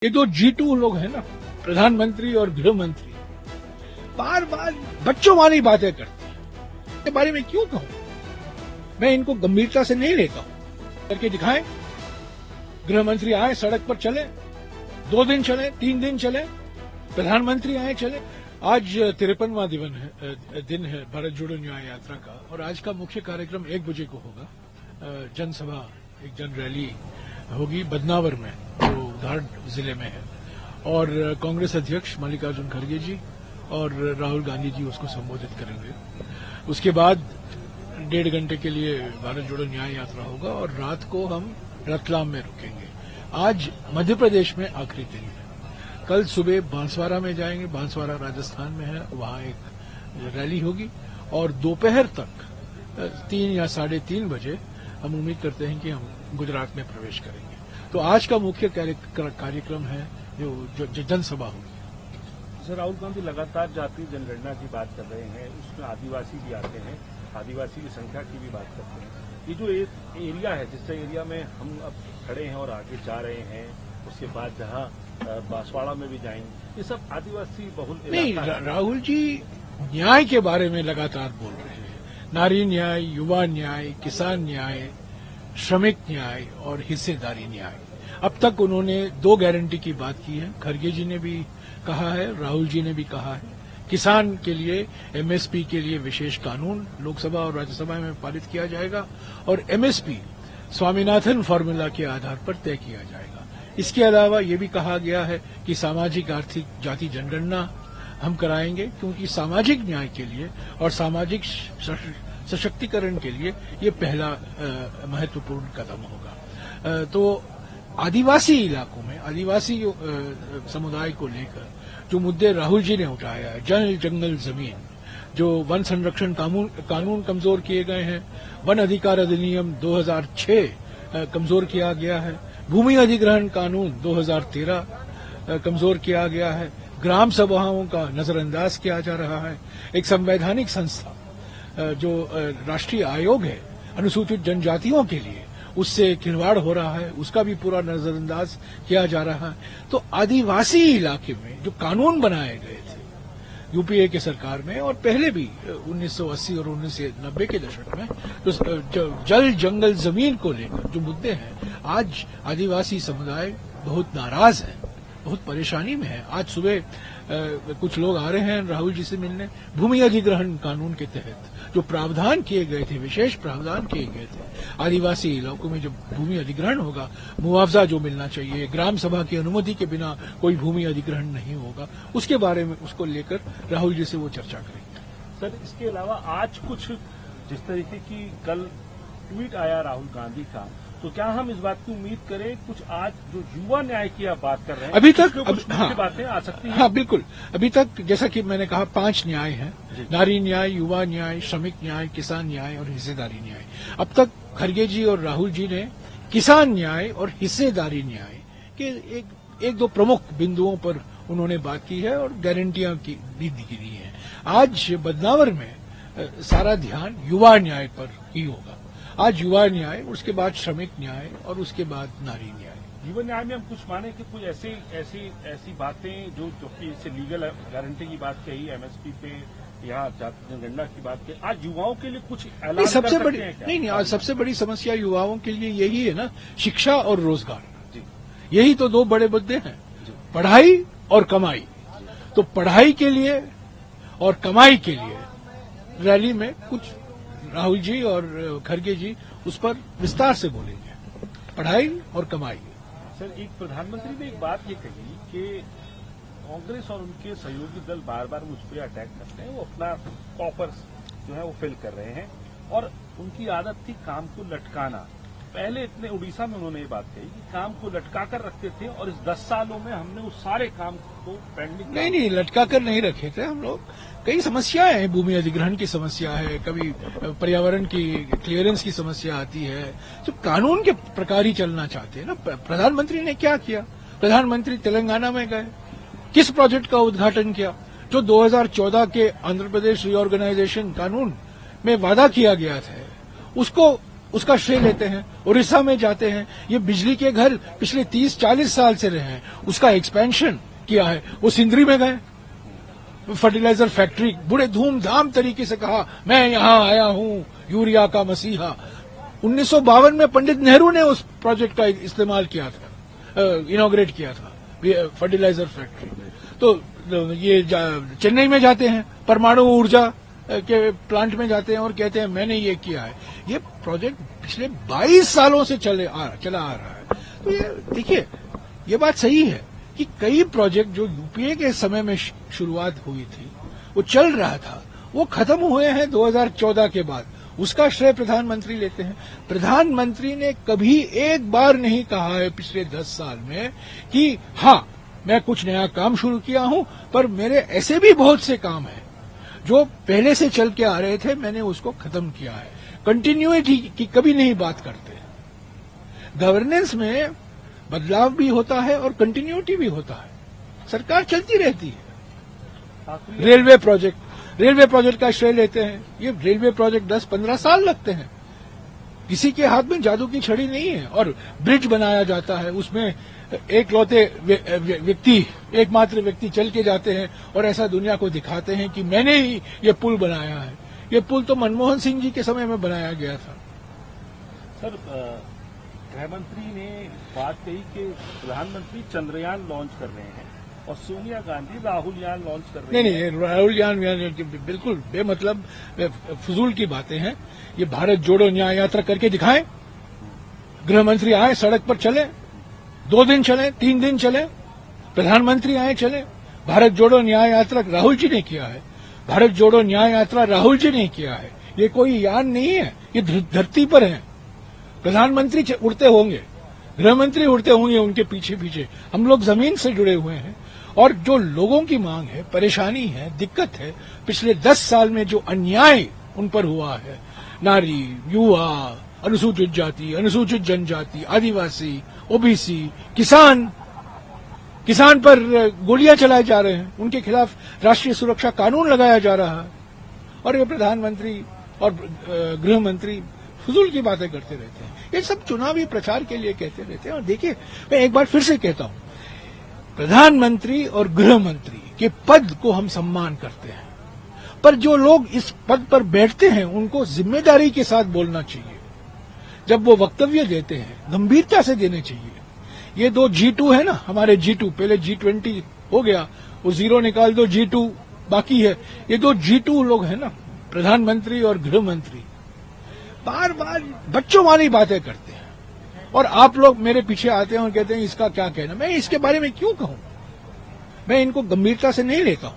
ये जो G2 लोग हैं ना, प्रधानमंत्री और गृह मंत्री, बार बार बच्चों वाली बातें करते हैं। इसके बारे में क्यों कहूं? मैं इनको गंभीरता से नहीं लेता हूं। करके दिखाएं। गृह मंत्री आए, सड़क पर चले, 2 दिन चले, 3 दिन चले, प्रधानमंत्री आए, चले। आज 53वां दिन है भारत जोड़ो न्याय यात्रा का, और आज का मुख्य कार्यक्रम 1 बजे को होगा। जनसभा, एक जन रैली होगी बदनावर में, जो धार जिले में है, और कांग्रेस अध्यक्ष मल्लिकार्जुन खड़गे जी और राहुल गांधी जी उसको संबोधित करेंगे। उसके बाद 1.5 घंटे के लिए भारत जोड़ो न्याय यात्रा होगा, और रात को हम रतलाम में रुकेंगे। आज मध्य प्रदेश में आखिरी दिन है। कल सुबह बांसवाड़ा में जाएंगे, बांसवाड़ा राजस्थान में है, वहां एक रैली होगी, और दोपहर तक 3 या 3:30 बजे हम उम्मीद करते हैं कि हम गुजरात में प्रवेश करेंगे। तो आज का मुख्य कार्यक्रम है जो जनसभा होगी। सर, राहुल गांधी लगातार जातीय जनगणना की बात कर रहे हैं, उसमें आदिवासी भी आते हैं, आदिवासी की संख्या की भी बात करते हैं। ये जो एरिया है, जिस एरिया में हम अब खड़े हैं और आगे जा रहे हैं, उसके बाद जहां बांसवाड़ा में भी जाएंगे, ये सब आदिवासी बहुल नहीं। राहुल जी न्याय के बारे में लगातार बोल रहे हैं। नारी न्याय, युवा न्याय, किसान न्याय, श्रमिक न्याय और हिस्सेदारी न्याय। अब तक उन्होंने 2 गारंटी की बात की है। खड़गे जी ने भी कहा है, राहुल जी ने भी कहा है। किसान के लिए एमएसपी के लिए विशेष कानून लोकसभा और राज्यसभा में पारित किया जाएगा, और एमएसपी स्वामीनाथन फॉर्मूला के आधार पर तय किया जाएगा। इसके अलावा ये भी कहा गया है कि सामाजिक आर्थिक जाति जनगणना हम कराएंगे, क्योंकि सामाजिक न्याय के लिए और सामाजिक सशक्तिकरण के लिए ये पहला महत्वपूर्ण कदम होगा। तो आदिवासी इलाकों में आदिवासी समुदाय को लेकर जो मुद्दे राहुल जी ने उठाया है, जल जंगल जमीन, जो वन संरक्षण कानून कमजोर किए गए हैं, वन अधिकार अधिनियम 2006 कमजोर किया गया है, भूमि अधिग्रहण कानून 2013 कमजोर किया गया है, ग्राम सभाओं का नजरअंदाज किया जा रहा है, एक संवैधानिक संस्था जो राष्ट्रीय आयोग है अनुसूचित जनजातियों के लिए, उससे खिलवाड़ हो रहा है, उसका भी पूरा नजरअंदाज किया जा रहा है। तो आदिवासी इलाके में जो कानून बनाए गए थे यूपीए के सरकार में, और पहले भी 1980 और 1990 के दशक में, तो जल जंगल जमीन को लेकर जो मुद्दे हैं, आज आदिवासी समुदाय बहुत नाराज है, बहुत परेशानी में है। आज सुबह कुछ लोग आ रहे हैं राहुल जी से मिलने। भूमि अधिग्रहण कानून के तहत जो प्रावधान किए गए थे, विशेष प्रावधान किए गए थे, आदिवासी इलाकों में जब भूमि अधिग्रहण होगा, मुआवजा जो मिलना चाहिए, ग्राम सभा की अनुमति के बिना कोई भूमि अधिग्रहण नहीं होगा, उसके बारे में उसको लेकर राहुल जी से वो चर्चा करेंगे। सर, इसके अलावा आज कुछ जिस तरीके की कल ट्वीट आया राहुल गांधी का, तो क्या हम इस बात की उम्मीद करें कुछ आज जो युवा न्याय की आप बात कर रहे हैं, अभी तक कुछ बातें आ सकती हैं? हाँ, बिल्कुल। अभी तक जैसा कि मैंने कहा 5 न्याय हैं, नारी न्याय, युवा न्याय, श्रमिक न्याय, किसान न्याय और हिस्सेदारी न्याय। अब तक खड़गे जी और राहुल जी ने किसान न्याय और हिस्सेदारी न्याय के एक 2 प्रमुख बिंदुओं पर उन्होंने बात की है, और गारंटियां भी दी है। आज बदनावर में सारा ध्यान युवा न्याय पर ही होगा। आज युवा न्याय, उसके बाद श्रमिक न्याय और उसके बाद नारी न्याय। युवा न्याय में हम कुछ माने कि कुछ ऐसी बातें जो कि इससे लीगल गारंटी की बात कही, एमएसपी पे या जाति जनगणना की बात कही, आज युवाओं के लिए कुछ ऐलान सबसे बड़ी नहीं, आज सबसे बड़ी समस्या युवाओं के लिए यही है ना, शिक्षा और रोजगार। यही तो 2 बड़े मुद्दे हैं, पढ़ाई और कमाई। तो पढ़ाई के लिए और कमाई के लिए रैली में कुछ राहुल जी और खड़गे जी उस पर विस्तार से बोलेंगे, पढ़ाई और कमाई। सर, एक प्रधानमंत्री ने एक बात ये कही कि कांग्रेस और उनके सहयोगी दल बार बार मुझ पर अटैक करते हैं, वो अपना कॉफर्स जो है वो फिल कर रहे हैं, और उनकी आदत थी काम को लटकाना। पहले इतने उड़ीसा में उन्होंने ये बात कही कि काम को लटका कर रखते थे, और इस 10 सालों में हमने उस सारे काम को पेंडिंग नहीं लटका कर नहीं रखे थे हम लोग। कई समस्याएं हैं, भूमि अधिग्रहण की समस्या है, कभी पर्यावरण की क्लियरेंस की समस्या आती है, जो कानून के प्रकार ही चलना चाहते हैं ना। प्रधानमंत्री ने क्या किया? प्रधानमंत्री तेलंगाना में गए, किस प्रोजेक्ट का उद्घाटन किया? जो 2014 के आंध्र प्रदेश रीऑर्गेनाइजेशन कानून में वादा किया गया था, उसको उसका श्रेय लेते हैं। उड़ीसा में जाते हैं, ये बिजली के घर पिछले 30-40 साल से रहे हैं, उसका एक्सपेंशन किया है। वो सिंदरी में गए, फर्टिलाइजर फैक्ट्री, बड़े धूमधाम तरीके से कहा मैं यहां आया हूं यूरिया का मसीहा। 1952 में पंडित नेहरू ने उस प्रोजेक्ट का इस्तेमाल किया था, इनॉग्रेट किया था फर्टिलाइजर फैक्ट्री। तो ये चेन्नई में जाते हैं, परमाणु ऊर्जा के प्लांट में जाते हैं और कहते हैं मैंने ये किया है। ये प्रोजेक्ट पिछले 22 सालों से चला आ रहा है। तो ये देखिए, ये बात सही है कि कई प्रोजेक्ट जो यूपीए के समय में शुरुआत हुई थी, वो चल रहा था, वो खत्म हुए हैं 2014 के बाद। उसका श्रेय प्रधानमंत्री लेते हैं। प्रधानमंत्री ने कभी एक बार नहीं कहा है पिछले 10 साल में कि हाँ मैं कुछ नया काम शुरू किया हूं, पर मेरे ऐसे भी बहुत से काम हैं जो पहले से चल के आ रहे थे, मैंने उसको खत्म किया है। कंटिन्यूटी की कभी नहीं बात करते। गवर्नेंस में बदलाव भी होता है और कंटिन्यूटी भी होता है। सरकार चलती रहती है। रेलवे प्रोजेक्ट का श्रेय लेते हैं। ये रेलवे प्रोजेक्ट 10-15 साल लगते हैं। किसी के हाथ में जादू की छड़ी नहीं है। और ब्रिज बनाया जाता है, उसमें एकमात्र व्यक्ति चल के जाते हैं और ऐसा दुनिया को दिखाते हैं कि मैंने ही ये पुल बनाया है। ये पुल तो मनमोहन सिंह जी के समय में बनाया गया था। सर, गृहमंत्री ने बात कही कि प्रधानमंत्री चंद्रयान लॉन्च कर रहे हैं और सोनिया गांधी राहुल यान लॉन्च कर रही है। नहीं, राहुल यान बिल्कुल बेमतलब फजूल की बातें हैं। ये भारत जोड़ो न्याय यात्रा करके दिखाएं। गृहमंत्री आए, सड़क पर चले, 2 दिन चले, 3 दिन चले, प्रधानमंत्री आए चले। भारत जोड़ो न्याय यात्रा राहुल जी ने किया है। भारत जोड़ो न्याय यात्रा राहुल जी ने किया है। ये कोई यान नहीं है, ये धरती पर है। प्रधानमंत्री उड़ते होंगे, गृहमंत्री उड़ते होंगे उनके पीछे पीछे। हम लोग जमीन से जुड़े हुए हैं। और जो लोगों की मांग है, परेशानी है, दिक्कत है, पिछले 10 साल में जो अन्याय उन पर हुआ है, नारी, युवा, अनुसूचित जाति, अनुसूचित जनजाति, आदिवासी, ओबीसी, किसान पर गोलियां चलाए जा रहे हैं, उनके खिलाफ राष्ट्रीय सुरक्षा कानून लगाया जा रहा है। और ये प्रधानमंत्री और गृहमंत्री फजूल की बातें करते रहते हैं। ये सब चुनावी प्रचार के लिए कहते रहते हैं। और देखिए, मैं एक बार फिर से कहता हूं, प्रधानमंत्री और गृहमंत्री के पद को हम सम्मान करते हैं, पर जो लोग इस पद पर बैठते हैं उनको जिम्मेदारी के साथ बोलना चाहिए। जब वो वक्तव्य देते हैं, गंभीरता से देने चाहिए। ये 2 G2 है ना, हमारे G2, पहले G20 हो गया, वो 0 निकाल दो, G2 बाकी है। ये 2 G2 लोग हैं ना, प्रधानमंत्री और गृहमंत्री, बार बार बच्चों वाली बातें करते हैं। और आप लोग मेरे पीछे आते हैं और कहते हैं इसका क्या कहना। मैं इसके बारे में क्यों कहूं? मैं इनको गंभीरता से नहीं लेता हूं।